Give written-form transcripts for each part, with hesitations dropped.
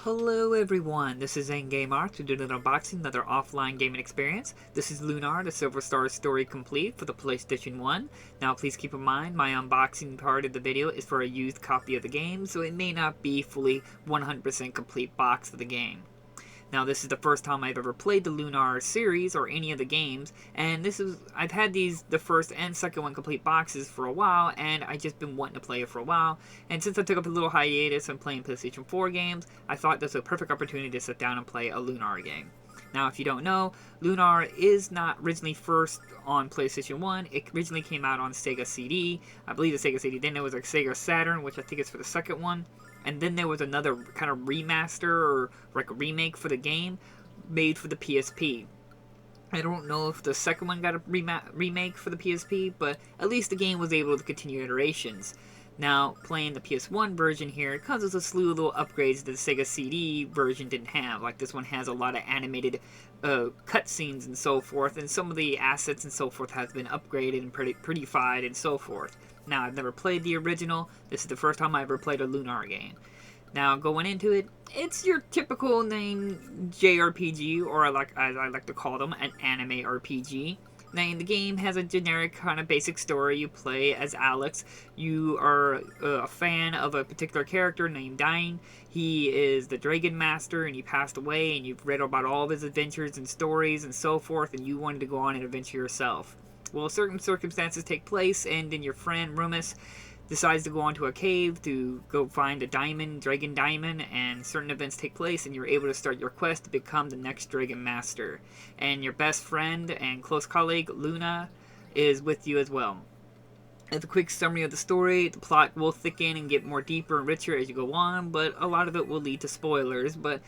Hello everyone, this is Endgame Arts. We're doing an unboxing, another offline gaming experience. This is Lunar, the Silver Star story complete for the PlayStation 1. Now please keep in mind, my unboxing part of the video is for a used copy of the game, so it may not be fully 100% complete box of the game. Now this is the first time I've ever played the Lunar series or any of the games, and I've had the first and second one complete boxes for a while, and I just been wanting to play it for a while. And since I took up a little hiatus and playing PlayStation 4 games, I thought this was a perfect opportunity to sit down and play a Lunar game. Now, if you don't know, Lunar is not originally first on PlayStation 1. It originally came out on Sega CD. I believe the Sega CD. Then there was a Sega Saturn, which I think is for the second one. And then there was another kind of remaster or like a remake for the game made for the PSP. I don't know if the second one got a remake for the PSP, but at least the game was able to continue iterations. Now, playing the PS1 version here, it comes with a slew of little upgrades that the Sega CD version didn't have. Like this one has a lot of animated cutscenes and so forth, and some of the assets and so forth has been upgraded and prettified and so forth. Now, I've never played the original. This is the first time I ever played a Lunar game. Now, going into it, it's your typical name JRPG, or as I like to call them, an anime RPG. Now, the game has a generic kind of basic story. You play as Alex. You are a fan of a particular character named Dyne. He is the Dragon Master, and he passed away, and you've read about all of his adventures and stories and so forth, and you wanted to go on an adventure yourself. Well, certain circumstances take place, and then your friend Rumus decides to go onto a cave to go find a dragon diamond, and certain events take place, and you're able to start your quest to become the next Dragon Master. And your best friend and close colleague, Luna, is with you as well. As a quick summary of the story, the plot will thicken and get more deeper and richer as you go on, but a lot of it will lead to spoilers. But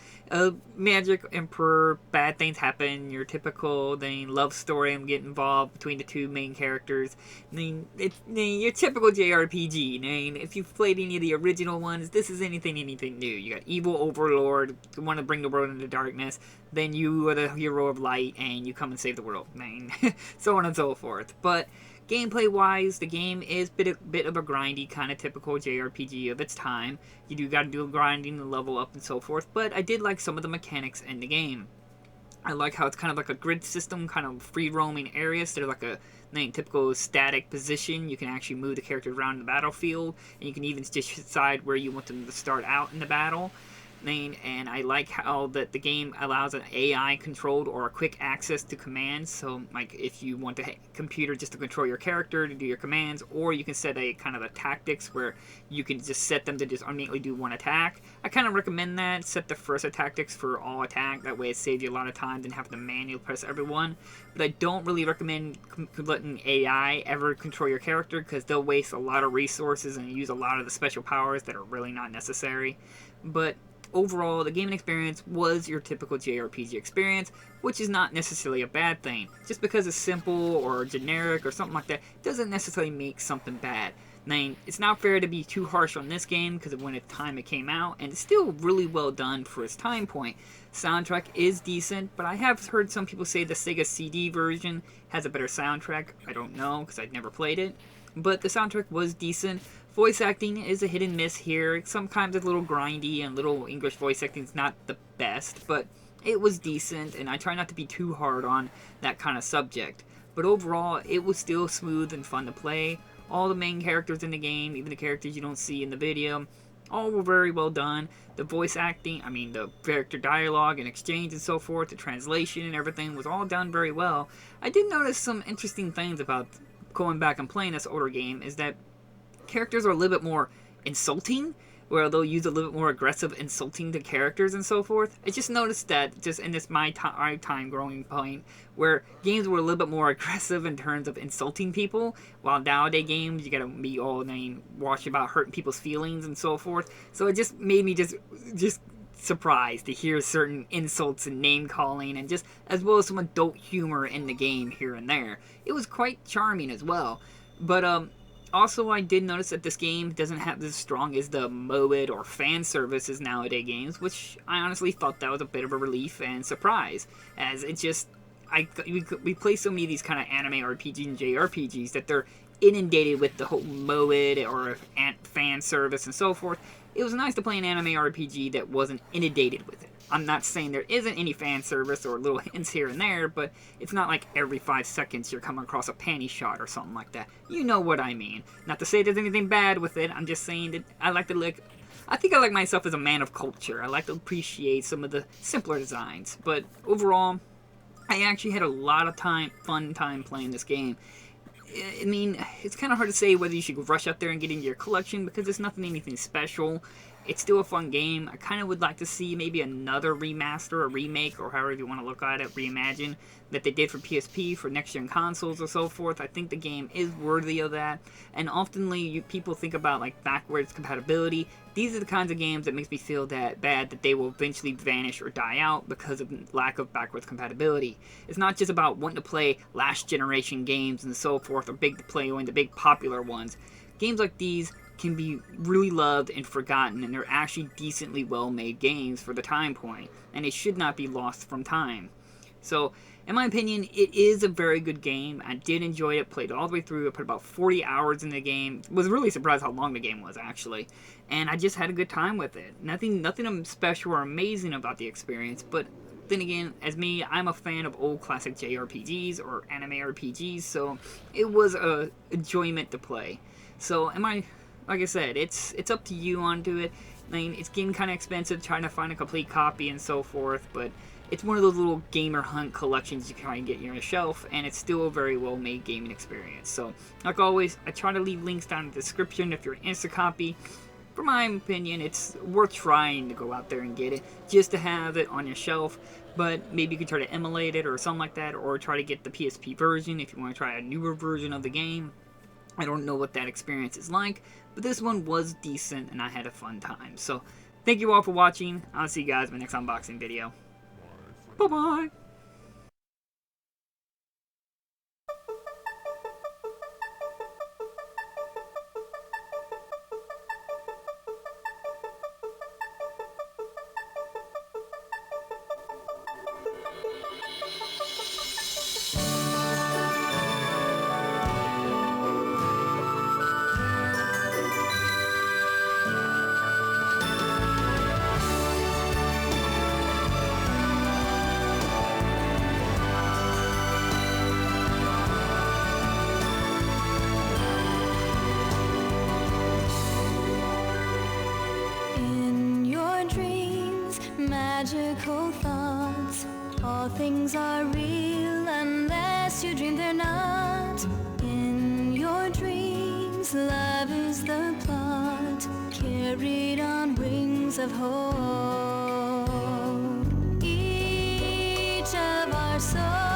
magic, emperor, bad things happen, your typical love story and get involved between the two main characters. It's your typical JRPG. If you've played any of the original ones, this is anything new. You got evil overlord, who want to bring the world into darkness, then you are the hero of light and you come and save the world. So on and so forth. But gameplay-wise, the game is a bit of a grindy, kind of typical JRPG of its time. You do got to do grinding and level up and so forth, but I did like some of the mechanics in the game. I like how it's kind of like a grid system, kind of free-roaming areas instead of like a typical static position. You can actually move the characters around the battlefield, and you can even just decide where you want them to start out in the battle. And I like how that the game allows an AI controlled or a quick access to commands. So like if you want a computer just to control your character to do your commands, or you can set a kind of a tactics where you can just set them to just immediately do one attack. I kind of recommend that. Set the first tactics for all attack. That way it saves you a lot of time than having to manually press everyone. But I don't really recommend letting AI ever control your character, because they'll waste a lot of resources and use a lot of the special powers that are really not necessary. But overall, the gaming experience was your typical JRPG experience, which is not necessarily a bad thing. Just because it's simple or generic or something like that doesn't necessarily make something bad. It's not fair to be too harsh on this game because of when the time it came out, and it's still really well done for its time point. Soundtrack is decent, but I have heard some people say the Sega CD version has a better soundtrack. I don't know because I'd never played it, but the soundtrack was decent. Voice acting is a hit and miss here. Sometimes it's a little grindy, and little English voice acting is not the best, but it was decent, and I try not to be too hard on that kind of subject. But overall, it was still smooth and fun to play. All the main characters in the game, even the characters you don't see in the video, all were very well done. The voice acting, the character dialogue and exchange and so forth, the translation and everything was all done very well. I did notice some interesting things about going back and playing this older game, is that characters are a little bit more insulting, where they'll use a little bit more aggressive insulting to characters and so forth. I just noticed that just in this my time growing point, where games were a little bit more aggressive in terms of insulting people, while nowadays games you gotta be all watch about hurting people's feelings and so forth. So it just made me just surprised to hear certain insults and name calling, and just as well as some adult humor in the game here and there. It was quite charming as well. But also, I did notice that this game doesn't have as strong as the MOAD or fan services nowadays games, which I honestly thought that was a bit of a relief and surprise, as it just we play so many of these kind of anime RPGs and JRPGs that they're inundated with the whole MOID or fan service and so forth, it was nice to play an anime RPG that wasn't inundated with it. I'm not saying there isn't any fan service or little hints here and there, but it's not like every 5 seconds you're coming across a panty shot or something like that. You know what I mean. Not to say there's anything bad with it, I'm just saying that I think I like myself as a man of culture. I like to appreciate some of the simpler designs, but overall, I actually had a lot of fun time playing this game. I mean, it's kind of hard to say whether you should rush out there and get into your collection because it's anything special. It's still a fun game. I kind of would like to see maybe another remaster, a remake, or however you want to look at it, reimagine, that they did for PSP, for next-gen consoles or so forth. I think the game is worthy of that. And oftenly, people think about like backwards compatibility. These are the kinds of games that makes me feel that bad that they will eventually vanish or die out because of lack of backwards compatibility. It's not just about wanting to play last generation games and so forth, or the big popular ones. Games like these can be really loved and forgotten, and they're actually decently well-made games for the time point, and it should not be lost from time. So, in my opinion, it is a very good game. I did enjoy it, played all the way through. I put about 40 hours in the game. Was really surprised how long the game was, actually. And I just had a good time with it. Nothing special or amazing about the experience, but then again, as me, I'm a fan of old classic JRPGs or anime RPGs, so it was a enjoyment to play. So, like I said, it's up to you onto it. I mean, it's getting kind of expensive trying to find a complete copy and so forth, but it's one of those little gamer hunt collections you can try and get on a shelf, and it's still a very well-made gaming experience. So, like always, I try to leave links down in the description if you're interested in a copy. For my opinion, it's worth trying to go out there and get it, just to have it on your shelf, but maybe you could try to emulate it or something like that, or try to get the PSP version if you want to try a newer version of the game. I don't know what that experience is like, but this one was decent and I had a fun time. So, thank you all for watching. I'll see you guys in my next unboxing video. Bye-bye! Magical thoughts, all things are real unless you dream they're not. In your dreams, love is the plot, carried on wings of hope. Each of our souls